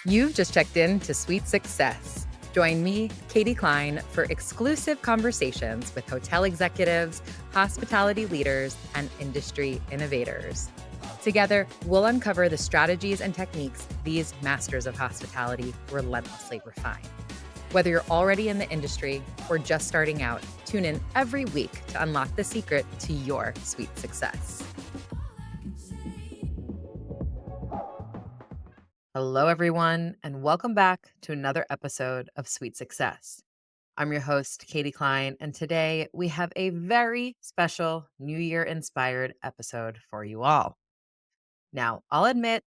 You've just checked in to Sweet Success. Join me, Katie Cline, for exclusive conversations with hotel executives, hospitality leaders, and industry innovators. Together, we'll uncover the strategies and techniques these masters of hospitality relentlessly refine. Whether you're already in the industry or just starting out, tune in every week to unlock the secret to your sweet success. Hello, everyone, and welcome back to another episode of Sweet Success. I'm your host, Katie Cline, and today we have a very special New Year inspired episode for you all. Now, I'll admit,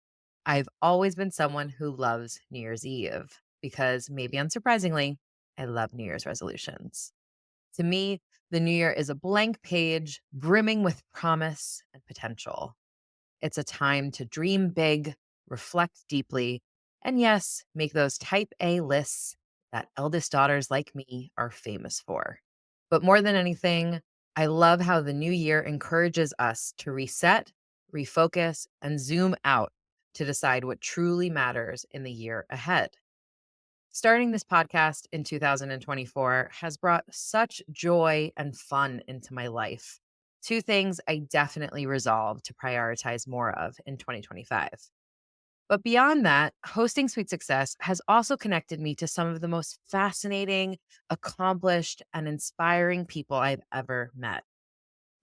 I've always been someone who loves New Year's Eve because, maybe unsurprisingly, I love New Year's resolutions. To me, the new year is a blank page brimming with promise and potential. It's a time to dream big, reflect deeply, and yes, make those type A lists that eldest daughters like me are famous for. But more than anything, I love how the new year encourages us to reset, refocus, and zoom out to decide what truly matters in the year ahead. Starting this podcast in 2024 has brought such joy and fun into my life. Two things I definitely resolved to prioritize more of in 2025. But beyond that, hosting Sweet Success has also connected me to some of the most fascinating, accomplished, and inspiring people I've ever met.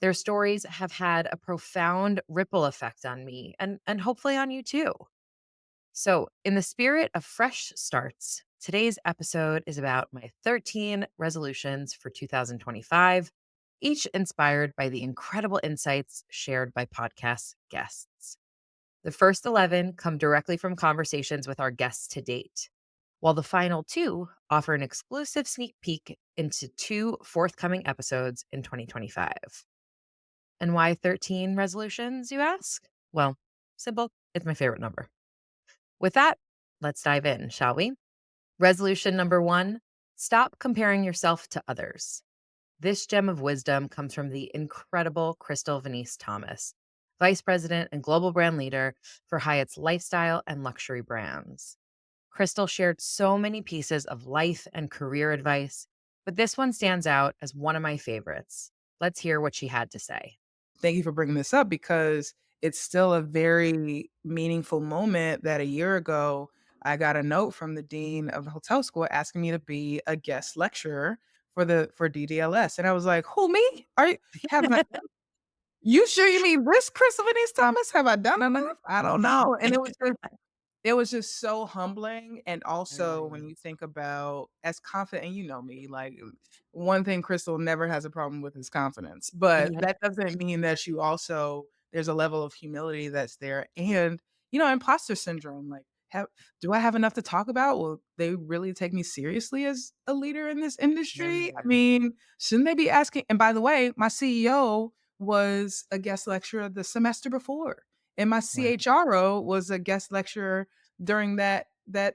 Their stories have had a profound ripple effect on me and hopefully on you too. So, in the spirit of fresh starts, today's episode is about my 13 resolutions for 2025, each inspired by the incredible insights shared by podcast guests. The first 11 come directly from conversations with our guests to date, while the final two offer an exclusive sneak peek into two forthcoming episodes in 2025. And why 13 resolutions, you ask? Well, simple, it's my favorite number. With that, let's dive in, shall we? Resolution number 1, stop comparing yourself to others. This gem of wisdom comes from the incredible Crystal Venice Thomas, Vice President and Global Brand Leader for Hyatt's lifestyle and luxury brands. Crystal shared so many pieces of life and career advice, but this one stands out as one of my favorites. Let's hear what she had to say. Thank you for bringing this up because it's still a very meaningful moment that a year ago I got a note from the dean of the hotel school asking me to be a guest lecturer for DDLS. And I was like, who, me? You sure you mean this Chris Denise Thomas? Have I done enough? I don't know. And it was just so humbling, and also when Right. you think about as confident, and you know me, like, one thing Crystal never has a problem with is confidence, but Yeah. that doesn't mean that you also there's a level of humility that's there, and, imposter syndrome, like, have do I have enough to talk about? Will they really take me seriously as a leader in this industry? I mean, shouldn't they be asking? And by the way, my CEO was a guest lecturer the semester before, and my Wow. CHRO was a guest lecturer during that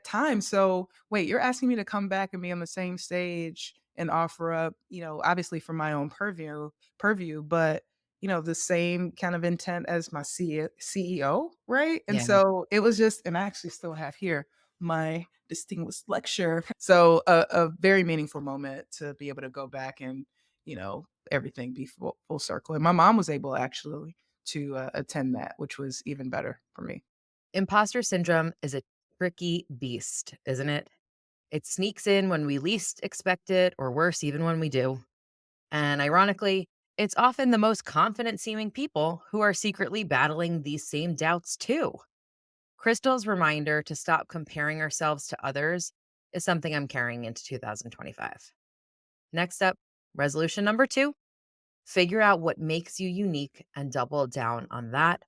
time. So, wait, you're asking me to come back and be on the same stage and offer up, obviously for my own purview, but the same kind of intent as my CEO, right? And Yeah. so it was just, and I actually still have here my distinguished lecture. So a very meaningful moment to be able to go back and, everything be full circle. And my mom was able actually to attend that, which was even better for me. Imposter syndrome is a tricky beast, isn't it? It sneaks in when we least expect it, or worse, even when we do. And ironically, it's often the most confident seeming people who are secretly battling these same doubts too. Crystal's reminder to stop comparing ourselves to others is something I'm carrying into 2025. Next up, resolution number 2, figure out what makes you unique and double down on that.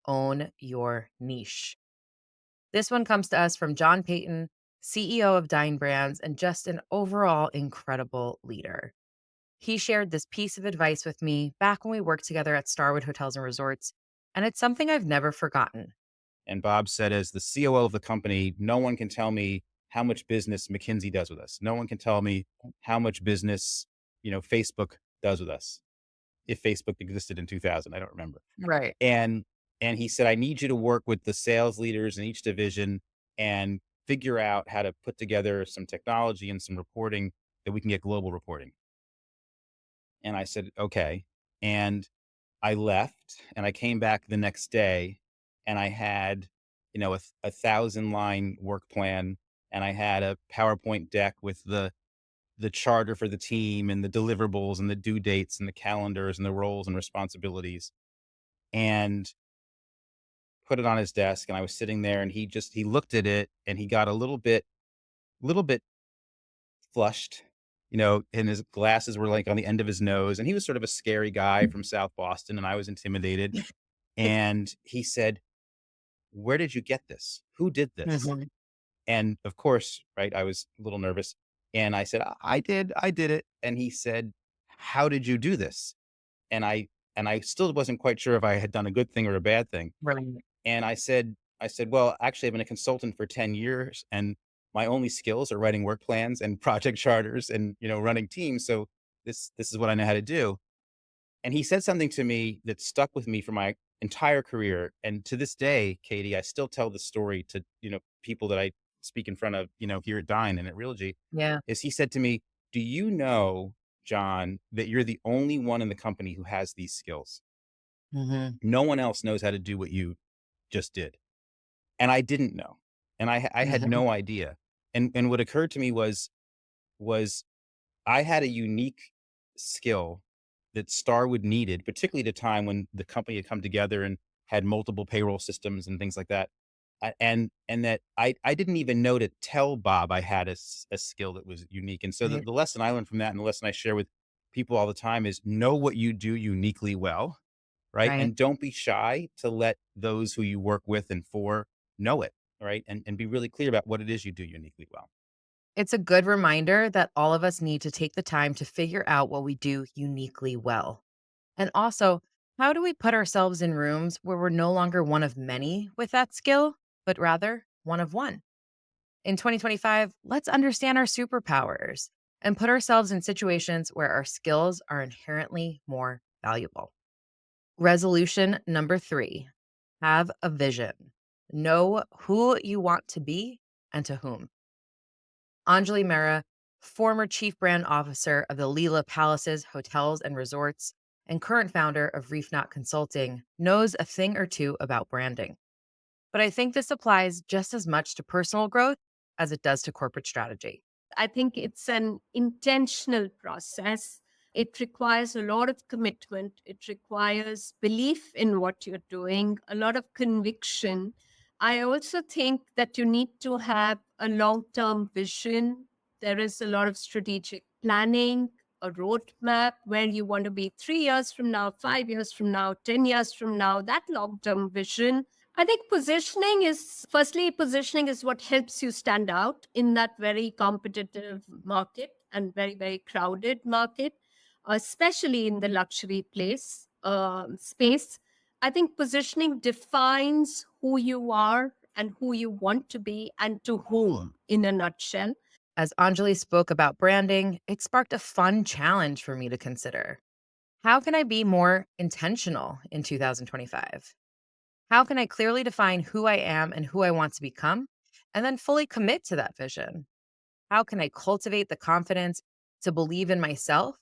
Own your niche. This one comes to us from John Payton, CEO of Dine Brands and just an overall incredible leader. He shared this piece of advice with me back when we worked together at Starwood Hotels and Resorts, and it's something I've never forgotten. And Bob said, as the COO of the company, no one can tell me how much business McKinsey does with us. No one can tell me how much business, Facebook does with us. If Facebook existed in 2000, I don't remember. Right. And he said, I need you to work with the sales leaders in each division and figure out how to put together some technology and some reporting that we can get global reporting. And I said, okay. And I left and I came back the next day and I had, a 1,000 line work plan, and I had a PowerPoint deck with the charter for the team and the deliverables and the due dates and the calendars and the roles and responsibilities, and put it on his desk. And I was sitting there and he looked at it and he got a little bit flushed, and his glasses were like on the end of his nose. And he was sort of a scary guy from South Boston. And I was intimidated. And he said, "Where did you get this? Who did this?" Mhm. And of course, right, I was a little nervous. And I said, I did it." And he said, "How did you do this?" And I still wasn't quite sure if I had done a good thing or a bad thing. Right. And I said, "Well, actually, I've been a consultant for 10 years, and my only skills are writing work plans and project charters and, running teams. So this is what I know how to do." And he said something to me that stuck with me for my entire career. And to this day, Katie, I still tell the story to, people that I speak in front of, here at Dine and at Realogy, Yeah. is he said to me, "Do you know, John, that you're the only one in the company who has these skills? Mhm. No one else knows how to do what you just did." And I didn't know. And I had Mhm. no idea. And what occurred to me was I had a unique skill that Starwood needed, particularly at a time when the company had come together and had multiple payroll systems and things like that. And that I didn't even know to tell Bob I had a skill that was unique. And so the, Right. the lesson I learned from that, and the lesson I share with people all the time, is know what you do uniquely well, right? Right. And don't be shy to let those who you work with and for know it, right? And be really clear about what it is you do uniquely well. It's a good reminder that all of us need to take the time to figure out what we do uniquely well. And also, how do we put ourselves in rooms where we're no longer one of many with that skill, but rather one of one? In 2025, let's understand our superpowers and put ourselves in situations where our skills are inherently more valuable. Resolution number 3: have a vision. Know who you want to be and to whom. Anjali Mehra, former chief brand officer of the Leela Palaces, Hotels and Resorts, and current founder of Reef Knot Consulting, knows a thing or two about branding. But I think this applies just as much to personal growth as it does to corporate strategy. I think it's an intentional process. It requires a lot of commitment. It requires belief in what you're doing, a lot of conviction. I also think that you need to have a long term vision. There is a lot of strategic planning, a roadmap where you want to be 3 years from now, 5 years from now, 10 years from now, that long term vision. I think positioning is what helps you stand out in that very competitive market and very, very crowded market, especially in the luxury space. I think positioning defines who you are and who you want to be and to whom in a nutshell. As Anjali spoke about branding, it sparked a fun challenge for me to consider. How can I be more intentional in 2025? How can I clearly define who I am and who I want to become, and then fully commit to that vision? How can I cultivate the confidence to believe in myself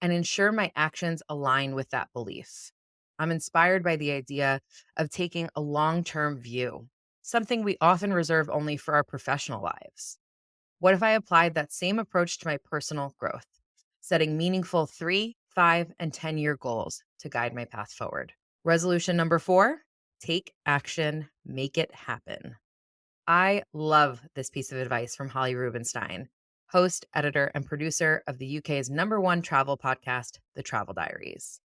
and ensure my actions align with that belief? I'm inspired by the idea of taking a long term view, something we often reserve only for our professional lives. What if I applied that same approach to my personal growth, setting meaningful 3, 5, and 10-year goals to guide my path forward? Resolution number 4: take action, make it happen. I love this piece of advice from Holly Rubenstein, host, editor, and producer of the UK's #1 travel podcast, The Travel Diaries.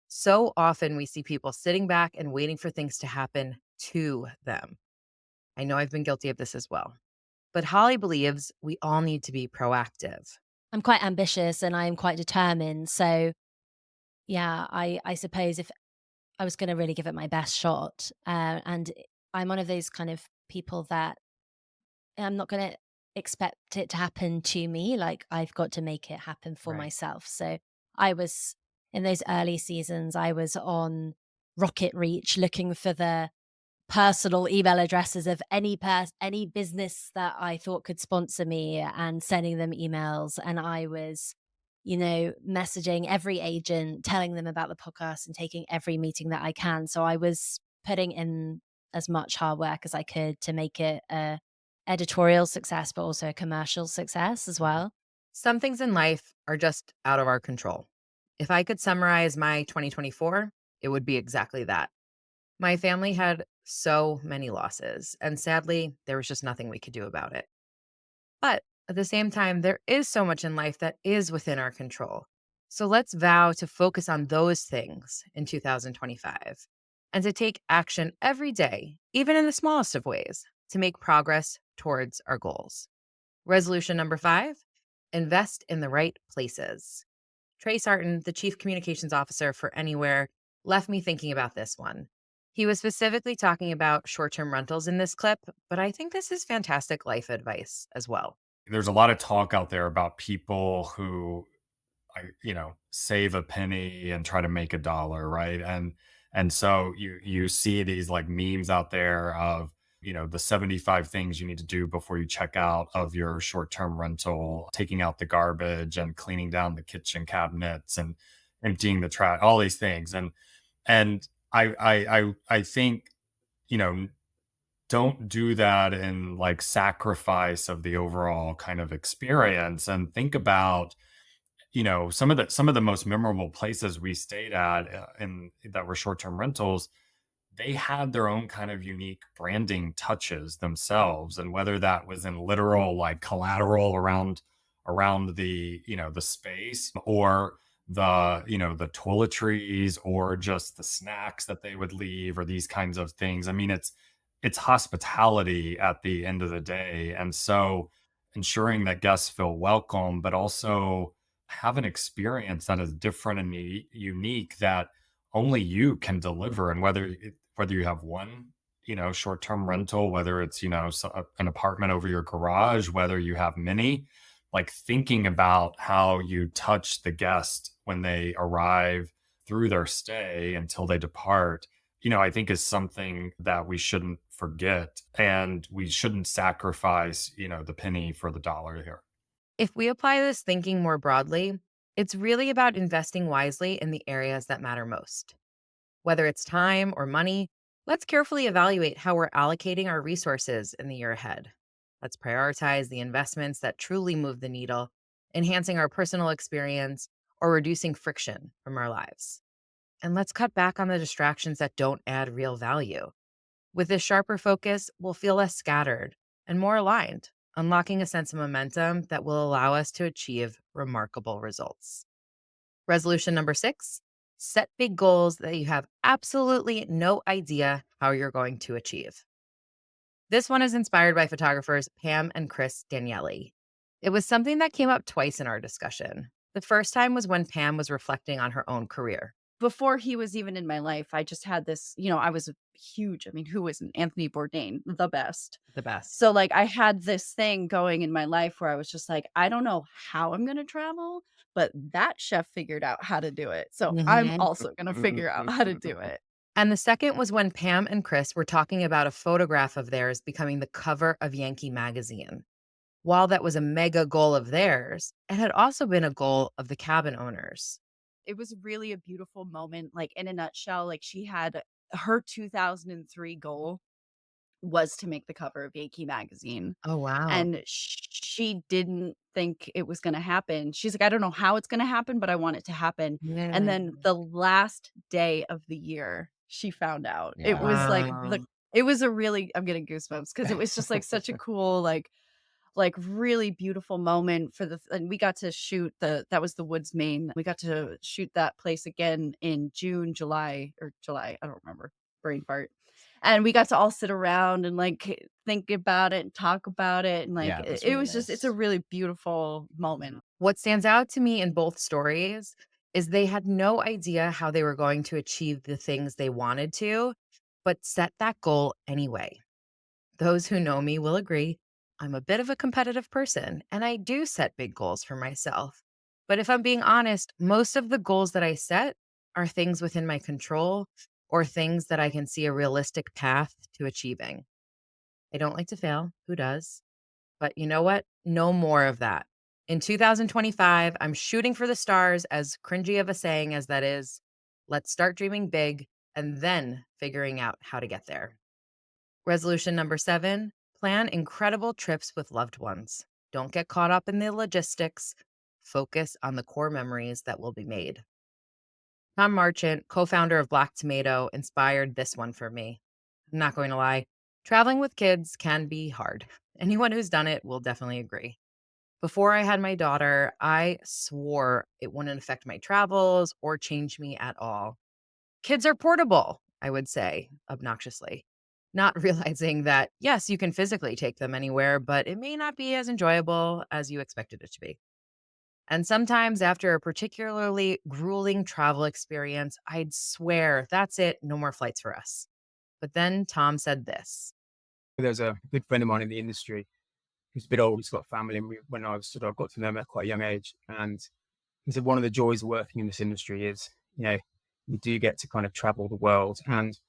So often we see people sitting back and waiting for things to happen to them. I know I've been guilty of this as well. But Holly believes we all need to be proactive. I'm quite ambitious and I'm quite determined. So yeah, I suppose if I was going to really give it my best shot, and I'm one of those kind of people that I'm not going to expect it to happen to me. Like I've got to make it happen for Right. myself. So I was in those early seasons. I was on rocket reach looking for the personal email addresses of any business that I thought could sponsor me and sending them emails. And I was, messaging every agent, telling them about the podcast and taking every meeting that I can. So I was putting in as much hard work as I could to make it a editorial success, but also a commercial success as well. Some things in life are just out of our control. If I could summarize my 2024, it would be exactly that. My family had so many losses, and sadly, there was just nothing we could do about it. But at the same time, there is so much in life that is within our control. So let's vow to focus on those things in 2025 and to take action every day, even in the smallest of ways, to make progress towards our goals. Resolution number 5, invest in the right places. Trey Sarton, the chief communications officer for Anywhere, left me thinking about this one. He was specifically talking about short term rentals in this clip, but I think this is fantastic life advice as well. There's a lot of talk out there about people who save a penny and try to make a dollar, right? And so you see these like memes out there of, the 75 things you need to do before you check out of your short-term rental, taking out the garbage and cleaning down the kitchen cabinets and emptying the trash, all these things. And I think, you know, don't do that in like sacrifice of the overall kind of experience, and think about, some of the most memorable places we stayed at in that were short-term rentals. They had their own kind of unique branding touches themselves, and whether that was in literal like collateral around the space, or the toiletries, or just the snacks that they would leave, or these kinds of things. I mean, it's hospitality at the end of the day. And so ensuring that guests feel welcome, but also have an experience that is different and unique, that only you can deliver. And whether you have one, short-term rental, whether it's, an apartment over your garage, whether you have many, like thinking about how you touch the guest when they arrive through their stay until they depart, I think is something that we shouldn't forget, and we shouldn't sacrifice, the penny for the dollar here. If we apply this thinking more broadly, it's really about investing wisely in the areas that matter most. Whether it's time or money, let's carefully evaluate how we're allocating our resources in the year ahead. Let's prioritize the investments that truly move the needle, enhancing our personal experience or reducing friction from our lives. And let's cut back on the distractions that don't add real value. With this sharper focus, we'll feel less scattered and more aligned, unlocking a sense of momentum that will allow us to achieve remarkable results. Resolution number 6, set big goals that you have absolutely no idea how you're going to achieve. This one is inspired by photographers Pam and Chris Daniele. It was something that came up twice in our discussion. The first time was when Pam was reflecting on her own career. Before he was even in my life, I just had this, I was huge. I mean, who isn't? Anthony Bourdain, the best. The best. So like I had this thing going in my life where I was just like, I don't know how I'm going to travel, but that chef figured out how to do it. So I'm Mhm. also going to figure out how to do it. And the second was when Pam and Chris were talking about a photograph of theirs becoming the cover of Yankee magazine. While that was a mega goal of theirs, it had also been a goal of the cabin owners. It was really a beautiful moment. Like in a nutshell, like she had her 2003 goal was to make the cover of Yankee magazine. Oh, wow. And she didn't think it was gonna happen. She's like, "I don't know how it's gonna happen, but I want it to happen." And Yeah. then the last day of the year, she found out. It was like Wow. it was a really, I'm getting goosebumps because it was just like such a cool, really beautiful moment for and we got to shoot that was the Woods, Maine. We got to shoot that place again in June, July, I don't remember. Brain fart. And we got to all sit around and like think about it and talk about it. And like Yeah, that's it really was just, it's nice. a really beautiful moment. What stands out to me in both stories is they had no idea how they were going to achieve the things they wanted to, but set that goal anyway. Those who know me will agree I'm a bit of a competitive person and I do set big goals for myself. But if I'm being honest, most of the goals that I set are things within my control or things that I can see a realistic path to achieving. I don't like to fail. Who does? But you know what? No more of that. In 2025, I'm shooting for the stars, as cringy of a saying as that is. Let's start dreaming big and then figuring out how to get there. Resolution number 7, plan incredible trips with loved ones. Don't get caught up in the logistics. Focus on the core memories that will be made. Tom Marchant, co founder of Black Tomato, inspired this one for me. I'm not going to lie, traveling with kids can be hard. Anyone who's done it will definitely agree. Before I had my daughter, I swore it wouldn't affect my travels or change me at all. Kids are portable, I would say, obnoxiously, not realizing that, yes, you can physically take them anywhere, but it may not be as enjoyable as you expected it to be. And sometimes after a particularly grueling travel experience, I'd swear, that's it, no more flights for us. But then Tom said this. There's a good friend of mine in the industry who's a bit old. He's got a family, and when I got to know him at quite a young age, and he said one of the joys of working in this industry is, you do get to kind of travel the world, and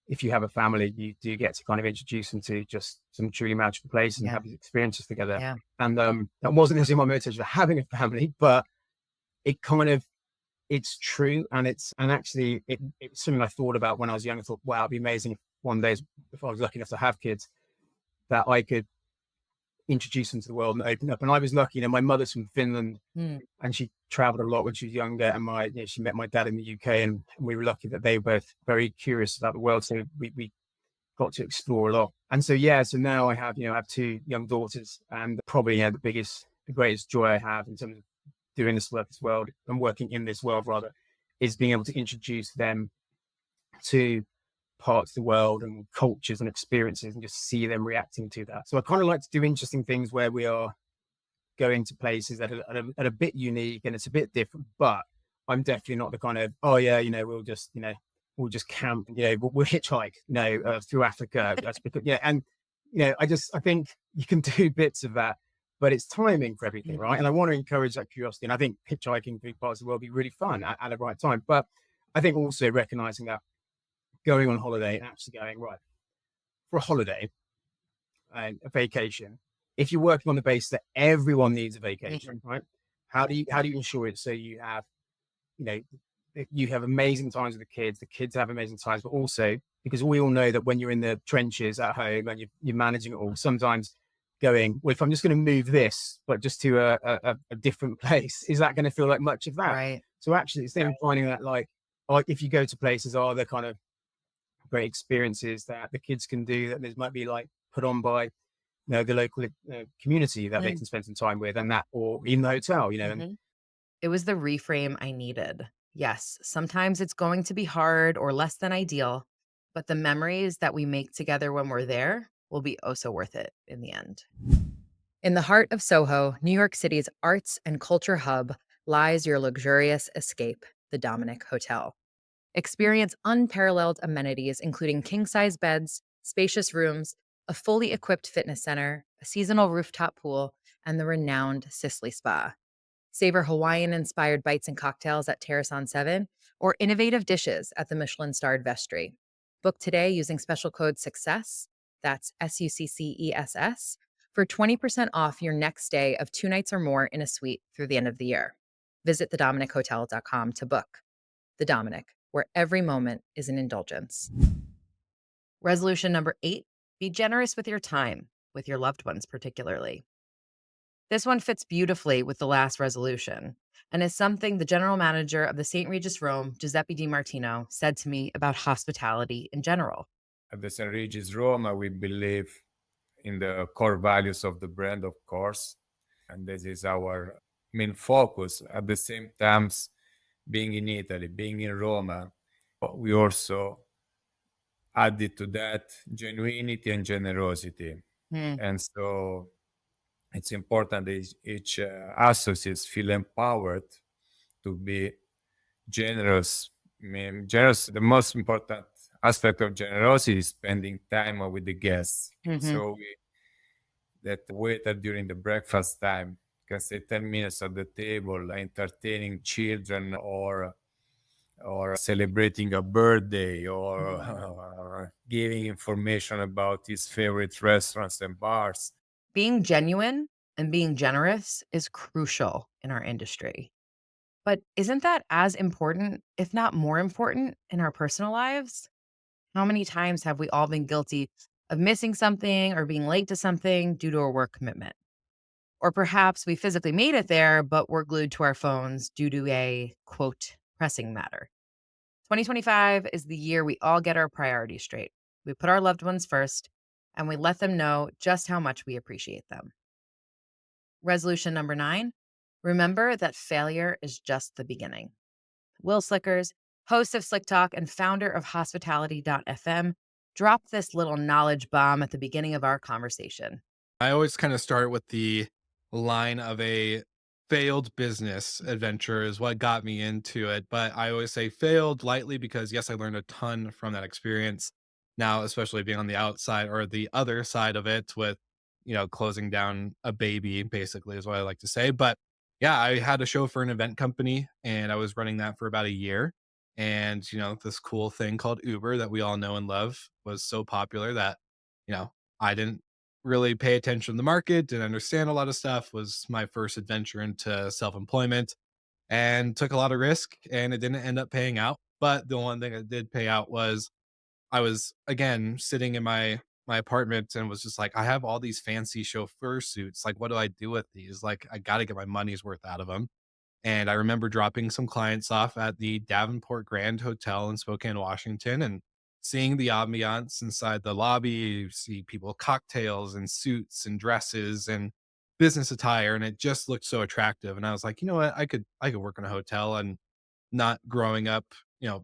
if you have a family, you do get to kind of introduce them to just some truly magical places and Yeah. have these experiences together. Yeah. And that wasn't necessarily my motivation for having a family, but it kind of it's true, and actually it's something I thought about when I was young. I thought, wow, it'd be amazing if one day, if I was lucky enough to have kids, that I could introduce them to the world and open up. And I was lucky, my mother's from Finland, Mm. and she traveled a lot when she was younger. And she met my dad in the UK, and we were lucky that they were both very curious about the world. So we got to explore a lot. And so, so now I have 2 young daughters, and probably the greatest joy I have in terms of doing this work as well, and working in this world rather, is being able to introduce them to parts of the world and cultures and experiences, and just see them reacting to that. So I kind of like to do interesting things where we are going to places that are a bit unique and it's a bit different, but I'm definitely not the kind of, we'll just camp, we'll hitchhike, through Africa. That's because, and I think you can do bits of that, but it's timing for everything, right? And I want to encourage that curiosity, and I think hitchhiking through parts of the world would be really fun at the right time. But I think also recognizing that going on holiday and actually going, right, for a holiday and a vacation, if you're working on the basis that everyone needs a vacation, right? How do you ensure it so you have, you have amazing times with the kids have amazing times, but also because we all know that when you're in the trenches at home and you're managing it all, sometimes going, well, if I'm just going to move this, but just to a different place, is that going to feel like much of that? Right. So actually, it's then finding that like if you go to places, are there kind of great experiences that the kids can do that might be like put on by the local community that they can spend some time with, and that, or in the hotel, and It was the reframe I needed. Yes, sometimes it's going to be hard or less than ideal, but the memories that we make together when we're there will be oh so worth it in the end. In the heart of Soho, New York City's arts and culture hub, lies your luxurious escape, the Dominic Hotel. Experience unparalleled amenities, including king-size beds, spacious rooms, a fully equipped fitness center, a seasonal rooftop pool, and the renowned Sisley Spa. Savor Hawaiian-inspired bites and cocktails at Terrace on 7, or innovative dishes at the Michelin-starred Vestry. Book today using special code SUCCESS, that's SUCCESS, for 20% off your next stay of 2 nights or more in a suite through the end of the year. Visit thedominichotel.com to book. The Dominic, where every moment is an indulgence. Resolution number 8, be generous with your time, with your loved ones particularly. This one fits beautifully with the last resolution, and is something the general manager of the St. Regis Rome, Giuseppe Di Martino, said to me about hospitality in general. At the St. Regis Roma, we believe in the core values of the brand, of course, and this is our main focus. At the same time, being in Italy, being in Roma, we also added to that genuinity and generosity. And so it's important that each associates feel empowered to be generous. I mean, the most important aspect of generosity is spending time with the guests. So that waiter during the breakfast time can stay 10 minutes at the table entertaining children or or celebrating a birthday, or giving information about his favorite restaurants and bars. Being genuine and being generous is crucial in our industry. But isn't that as important, if not more important, in our personal lives? How many times have we all been guilty of missing something or being late to something due to a work commitment? Or perhaps we physically made it there, but we're glued to our phones due to a quote, pressing matter. 2025 is the year we all get our priorities straight. We put our loved ones first and we let them know just how much we appreciate them. Resolution number 9, remember that failure is just the beginning. Will Slickers, host of Slick Talk and founder of hospitality.fm, dropped this little knowledge bomb at the beginning of our conversation. I always kind of start with the line of a failed business adventure is what got me into it. But I always say failed lightly because, yes, I learned a ton from that experience. Now, especially being on the outside or the other side of it with, closing down a baby, basically, is what I like to say. But yeah, I had a show for an event company and I was running that for about a year. And, this cool thing called Uber that we all know and love was so popular that, I didn't really pay attention to the market, didn't understand a lot of stuff, was my first adventure into self-employment and took a lot of risk and it didn't end up paying out. But the one thing that did pay out was I was again sitting in my apartment and was just like, I have all these fancy chauffeur suits. Like, what do I do with these? Like, I got to get my money's worth out of them. And I remember dropping some clients off at the Davenport Grand Hotel in Spokane, Washington, and seeing the ambiance inside the lobby. You see people with cocktails and suits and dresses and business attire, and it just looked so attractive. And I was like, you know what, I could work in a hotel. And not growing up,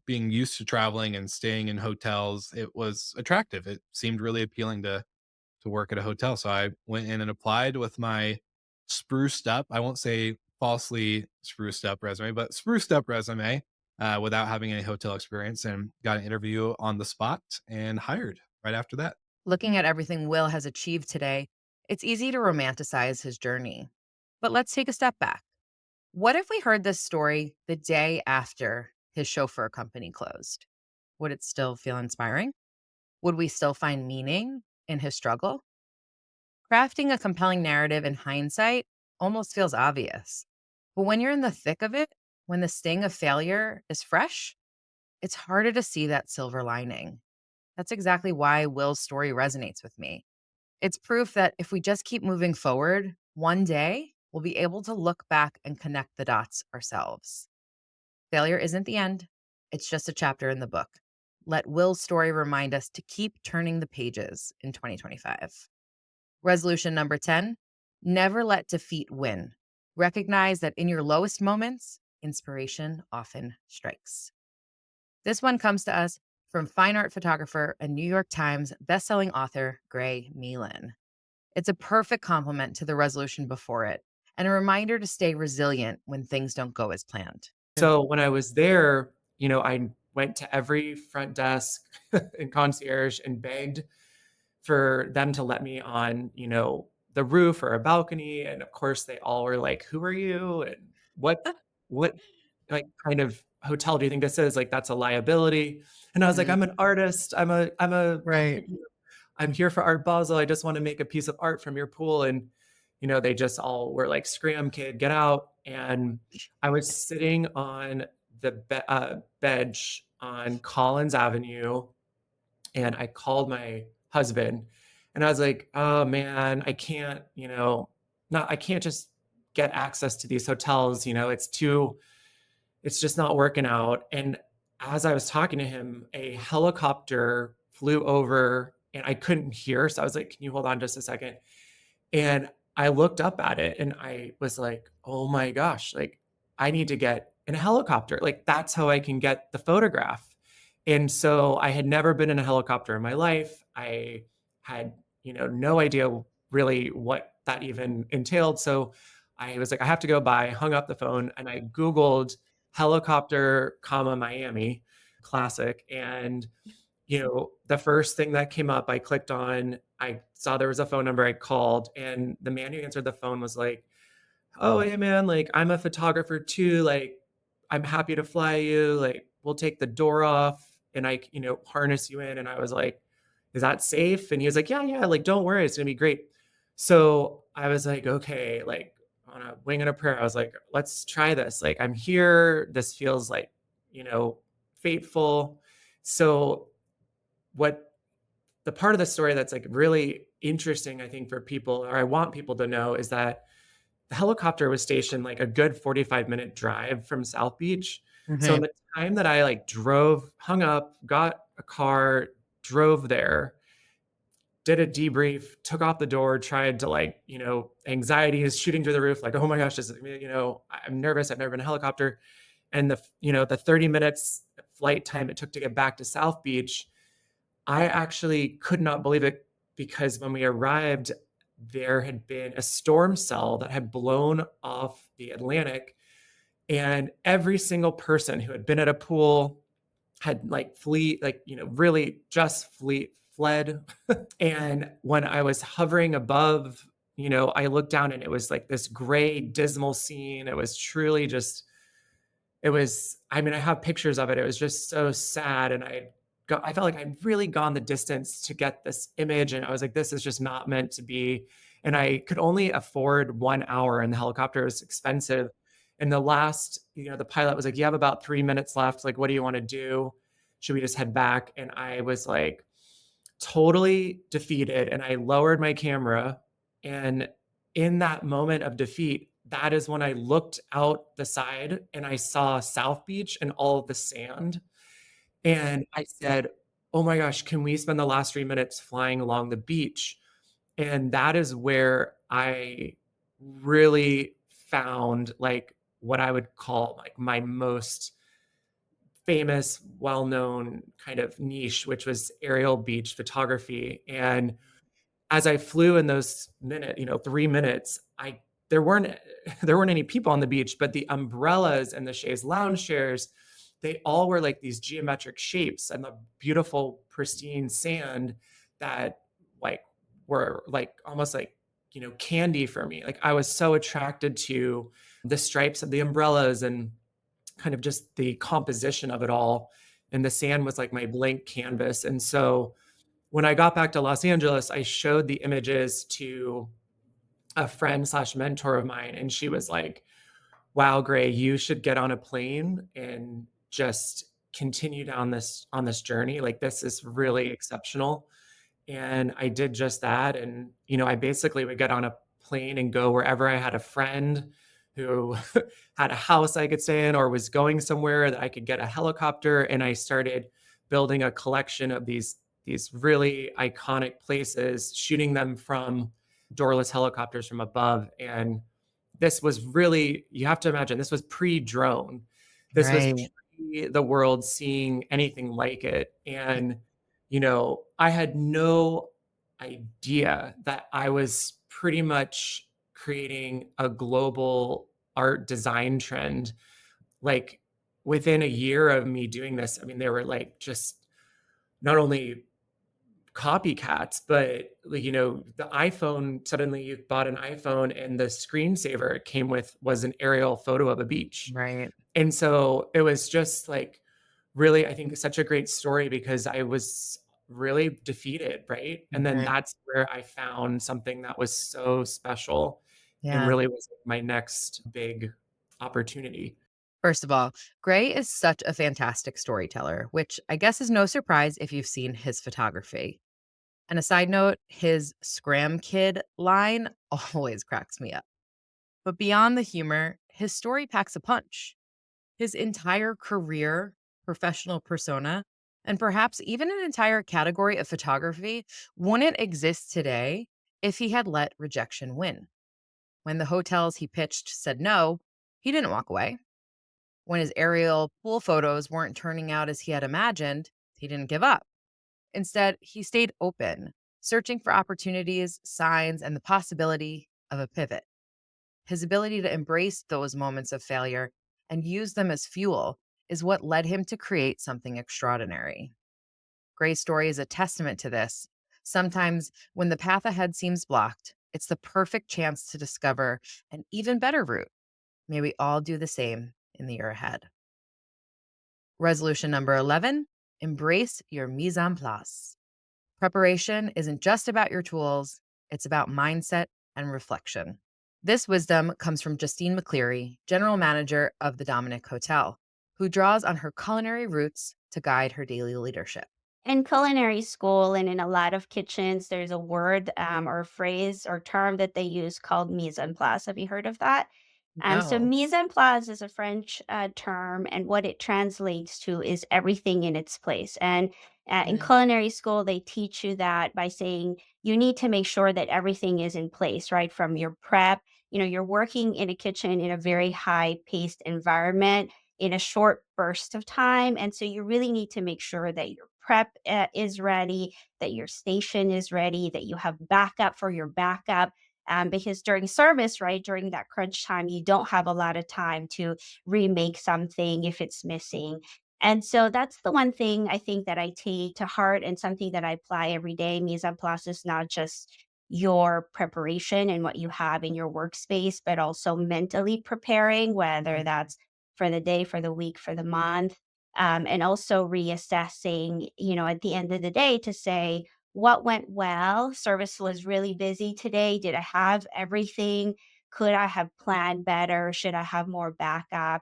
being used to traveling and staying in hotels, it was attractive. It seemed really appealing to work at a hotel. So I went in and applied with my spruced up, I won't say falsely spruced up resume, but spruced up resume without having any hotel experience, and got an interview on the spot and hired right after that. Looking at everything Will has achieved today, it's easy to romanticize his journey. But let's take a step back. What if we heard this story the day after his chauffeur company closed? Would it still feel inspiring? Would we still find meaning in his struggle? Crafting a compelling narrative in hindsight almost feels obvious. But when you're in the thick of it, when the sting of failure is fresh, it's harder to see that silver lining. That's exactly why Will's story resonates with me. It's proof that if we just keep moving forward, one day we'll be able to look back and connect the dots ourselves. Failure isn't the end, it's just a chapter in the book. Let Will's story remind us to keep turning the pages in 2025. Resolution number 10, never let defeat win. Recognize that in your lowest moments, inspiration often strikes. This one comes to us from fine art photographer and New York Times bestselling author Gray Meelan. It's a perfect complement to the resolution before it and a reminder to stay resilient when things don't go as planned. So when I was there, I went to every front desk and concierge and begged for them to let me on, the roof or a balcony. And of course, they all were like, "Who are you? And what like kind of hotel do you think this is? Like, that's a liability." And I was like, "I'm an artist. Right. I'm here for Art Basel. I just want to make a piece of art from your pool." And, they just all were like, "Scram, kid, get out." And I was sitting on the bench on Collins Avenue, and I called my husband and I was like, "Oh man, I can't, I can't just get access to these hotels. It's just not working out." And as I was talking to him, a helicopter flew over and I couldn't hear. So I was like, "Can you hold on just a second?" And I looked up at it and I was like, "Oh my gosh, like I need to get in a helicopter. Like that's how I can get the photograph." And so I had never been in a helicopter in my life. I had, no idea really what that even entailed. So I was like, I have to go by, hung up the phone, and I Googled helicopter, comma, Miami, classic. And the first thing that came up, I clicked on, I saw there was a phone number, I called, and the man who answered the phone was like, "Oh, hey man, like I'm a photographer too. Like, I'm happy to fly you. Like, we'll take the door off and harness you in. And I was like, is that safe? And he was like, yeah, yeah, like, don't worry, it's gonna be great. So I was like, okay, like on a wing and a prayer, I was like, let's try this. Like, I'm here. This feels like, you know, fateful. So what the part of the story that's like really interesting, I think, for people, or I want people to know, is that the helicopter was stationed like a good 45-minute drive from South Beach. So in Mhm. the time that I like drove, hung up, got a car, drove there, did a debrief, took off the door, tried to anxiety is shooting through the roof. Like, oh my gosh, I'm nervous. I've never been in a helicopter. And the 30 minutes flight time it took to get back to South Beach, I actually could not believe it, because when we arrived, there had been a storm cell that had blown off the Atlantic, and every single person who had been at a pool had really just fled. And when I was hovering above, I looked down and it was like this gray, dismal scene. It was truly just, I mean, I have pictures of it. It was just so sad. And I felt like I'd really gone the distance to get this image. And I was like, this is just not meant to be. And I could only afford 1 hour, and the helicopter was expensive. And the pilot was like, you have about 3 minutes left. Like, what do you want to do? Should we just head back? And I was like, totally defeated. And I lowered my camera. And in that moment of defeat, that is when I looked out the side and I saw South Beach and all of the sand. And I said, oh my gosh, can we spend the last 3 minutes flying along the beach? And that is where I really found like what I would call like my most famous, well-known kind of niche, which was aerial beach photography. And as I flew in those 3 minutes, there weren't there weren't any people on the beach, but the umbrellas and the chaise lounge chairs, they all were like these geometric shapes, and the beautiful, pristine sand that like were like almost like candy for me. Like, I was so attracted to the stripes of the umbrellas and kind of just the composition of it all. And the sand was like my blank canvas. And so when I got back to Los Angeles, I showed the images to a friend slash mentor of mine. And she was like, wow, Gray, you should get on a plane and just continue down on this journey. Like, this is really exceptional. And I did just that. And, I basically would get on a plane and go wherever I had a friend who had a house I could stay in, or was going somewhere that I could get a helicopter. And I started building a collection of these really iconic places, shooting them from doorless helicopters from above. And this was really, you have to imagine, this was pre-drone. This was Right. pre the world seeing anything like it. And, I had no idea that I was pretty much creating a global art design trend. Like, within a year of me doing this, I mean, there were like just not only copycats, but like, the iPhone, suddenly you bought an iPhone and the screensaver it came with was an aerial photo of a beach. Right. And so it was just like really, I think, such a great story, because I was really defeated, right? And then Mhm. that's where I found something that was so special and Yeah. really was my next big opportunity. First of all, Gray is such a fantastic storyteller, which I guess is no surprise if you've seen his photography. And a side note, his Scram Kid line always cracks me up. But beyond the humor, his story packs a punch. His entire career, professional persona, and perhaps even an entire category of photography wouldn't exist today if he had let rejection win. When the hotels he pitched said no, he didn't walk away. When his aerial pool photos weren't turning out as he had imagined, he didn't give up. Instead, he stayed open, searching for opportunities, signs, and the possibility of a pivot. His ability to embrace those moments of failure and use them as fuel is what led him to create something extraordinary. Gray's story is a testament to this. Sometimes, when the path ahead seems blocked, it's the perfect chance to discover an even better route. May we all do the same in the year ahead. Resolution number 11, embrace your mise en place. Preparation isn't just about your tools, it's about mindset and reflection. This wisdom comes from Justine McCleary, general manager of the Dominic Hotel, who draws on her culinary roots to guide her daily leadership. In culinary school and in a lot of kitchens, there's a word or a phrase or term that they use called mise en place. Have you heard of that? So No. mise en place is a French term, and what it translates to is everything in its place. And in Mm. culinary school, they teach you that by saying you need to make sure that everything is in place, right? From your prep, you're working in a kitchen in a very high paced environment in a short burst of time. And so you really need to make sure that your prep is ready, that your station is ready, that you have backup for your backup, because during service, right, during that crunch time, you don't have a lot of time to remake something if it's missing. And so that's the one thing I think that I take to heart and something that I apply every day. Mise en place is not just your preparation and what you have in your workspace, but also mentally preparing, whether that's for the day, for the week, for the month, and also reassessing, at the end of the day to say, what went well? Service was really busy today. Did I have everything? Could I have planned better? Should I have more backup?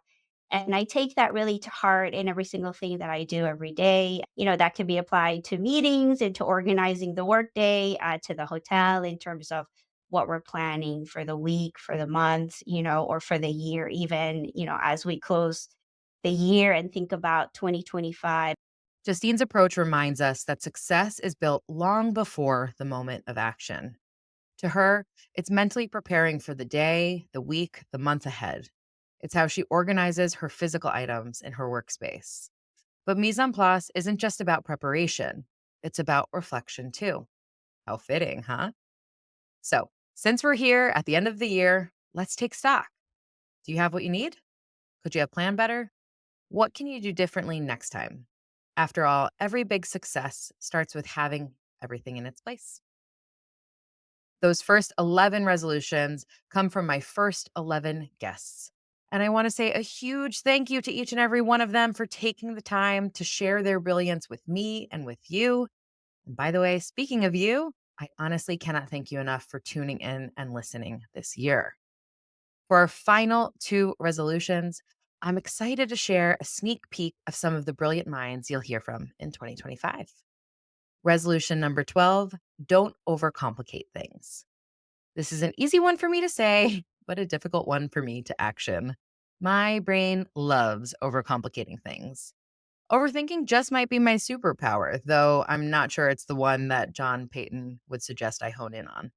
And I take that really to heart in every single thing that I do every day. That can be applied to meetings and to organizing the workday, to the hotel in terms of what we're planning for the week, for the month, or for the year, even, as we close the year and think about 2025. Justine's approach reminds us that success is built long before the moment of action. To her, it's mentally preparing for the day, the week, the month ahead. It's how she organizes her physical items in her workspace. But mise en place isn't just about preparation, it's about reflection too. How fitting, huh? So, since we're here at the end of the year, let's take stock. Do you have what you need? Could you have planned better? What can you do differently next time? After all, every big success starts with having everything in its place. Those first 11 resolutions come from my first 11 guests. And I want to say a huge thank you to each and every one of them for taking the time to share their brilliance with me and with you. And by the way, speaking of you, I honestly cannot thank you enough for tuning in and listening this year. For our final two resolutions, I'm excited to share a sneak peek of some of the brilliant minds you'll hear from in 2025. Resolution number 12, don't overcomplicate things. This is an easy one for me to say, but a difficult one for me to action. My brain loves overcomplicating things. Overthinking just might be my superpower, though I'm not sure it's the one that John Payton would suggest I hone in on.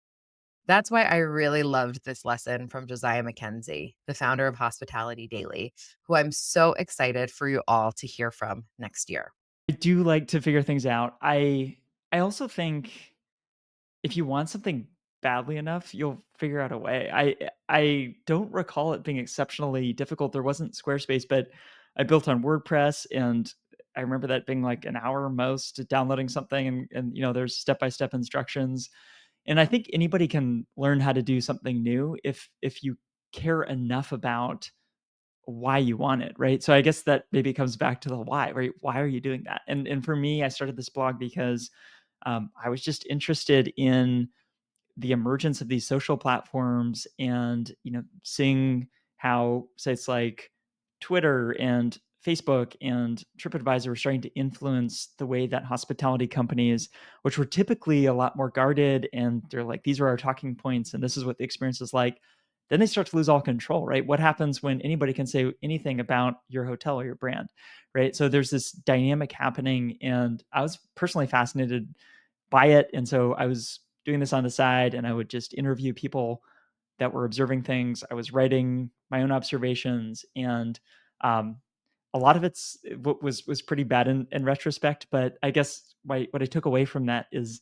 That's why I really loved this lesson from Josiah Mackenzie, the founder of Hospitality Daily, who I'm so excited for you all to hear from next year. I do like to figure things out. I also think if you want something badly enough, you'll figure out a way. I don't recall it being exceptionally difficult. There wasn't Squarespace, but I built on WordPress, and I remember that being like an hour most downloading something, and there's step-by-step instructions. And I think anybody can learn how to do something new if you care enough about why you want it, right? So I guess that maybe comes back to the why, right? Why are you doing that? And for me, I started this blog because I was just interested in the emergence of these social platforms, and seeing how sites like Twitter and Facebook and TripAdvisor were starting to influence the way that hospitality companies, which were typically a lot more guarded, and they're like, these are our talking points and this is what the experience is like, then they start to lose all control, right? What happens when anybody can say anything about your hotel or your brand, right? So there's this dynamic happening, and I was personally fascinated by it. And so I was doing this on the side, and I would just interview people that were observing things. I was writing my own observations, and um, a lot of it's what was pretty bad in retrospect. But I guess what I took away from that is,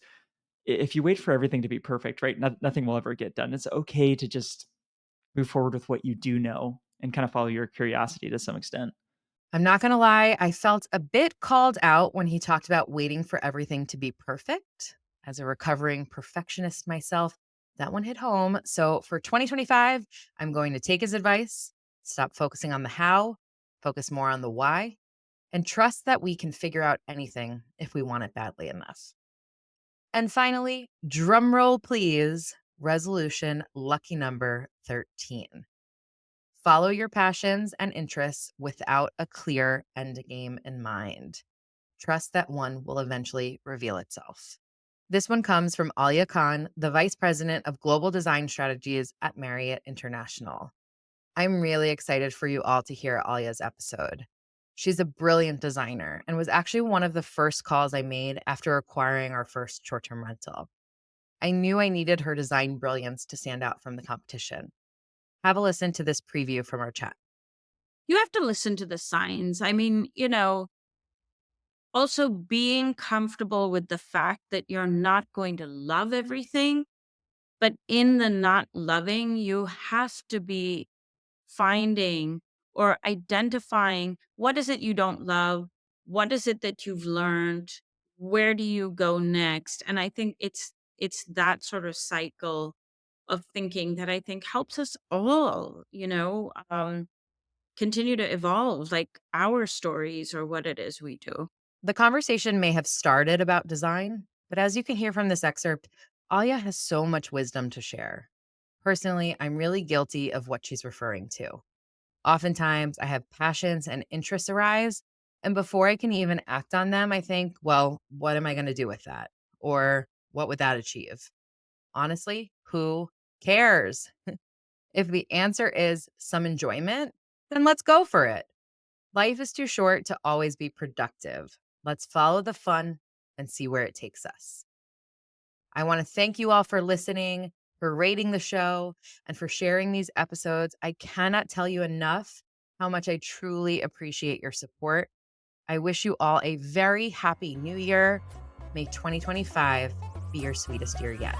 if you wait for everything to be perfect, right, nothing will ever get done. It's okay to just move forward with what you do know and kind of follow your curiosity to some extent. I'm not going to lie, I felt a bit called out when he talked about waiting for everything to be perfect. As a recovering perfectionist myself, that one hit home. So for 2025, I'm going to take his advice, stop focusing on the how, focus more on the why, and trust that we can figure out anything if we want it badly enough. And finally, drumroll please, resolution lucky number 13. Follow your passions and interests without a clear end game in mind. Trust that one will eventually reveal itself. This one comes from Alia Khan, the Vice President of Global Design Strategies at Marriott International. I'm really excited for you all to hear Alia's episode. She's a brilliant designer and was actually one of the first calls I made after acquiring our first short-term rental. I knew I needed her design brilliance to stand out from the competition. Have a listen to this preview from our chat. You have to listen to the signs. I mean, also being comfortable with the fact that you're not going to love everything, but in the not loving, you have to be finding or identifying what is it you don't love, what is it that you've learned, where do you go next. And I think it's that sort of cycle of thinking that I think helps us all, continue to evolve, like our stories or what it is we do. The conversation may have started about design, but as you can hear from this excerpt, Alia has so much wisdom to share. Personally, I'm really guilty of what she's referring to. Oftentimes, I have passions and interests arise, and before I can even act on them, I think, well, what am I going to do with that? Or what would that achieve? Honestly, who cares? If the answer is some enjoyment, then let's go for it. Life is too short to always be productive. Let's follow the fun and see where it takes us. I want to thank you all for listening, for rating the show, and for sharing these episodes. I cannot tell you enough how much I truly appreciate your support. I wish you all a very happy new year. May 2025 be your sweetest year yet.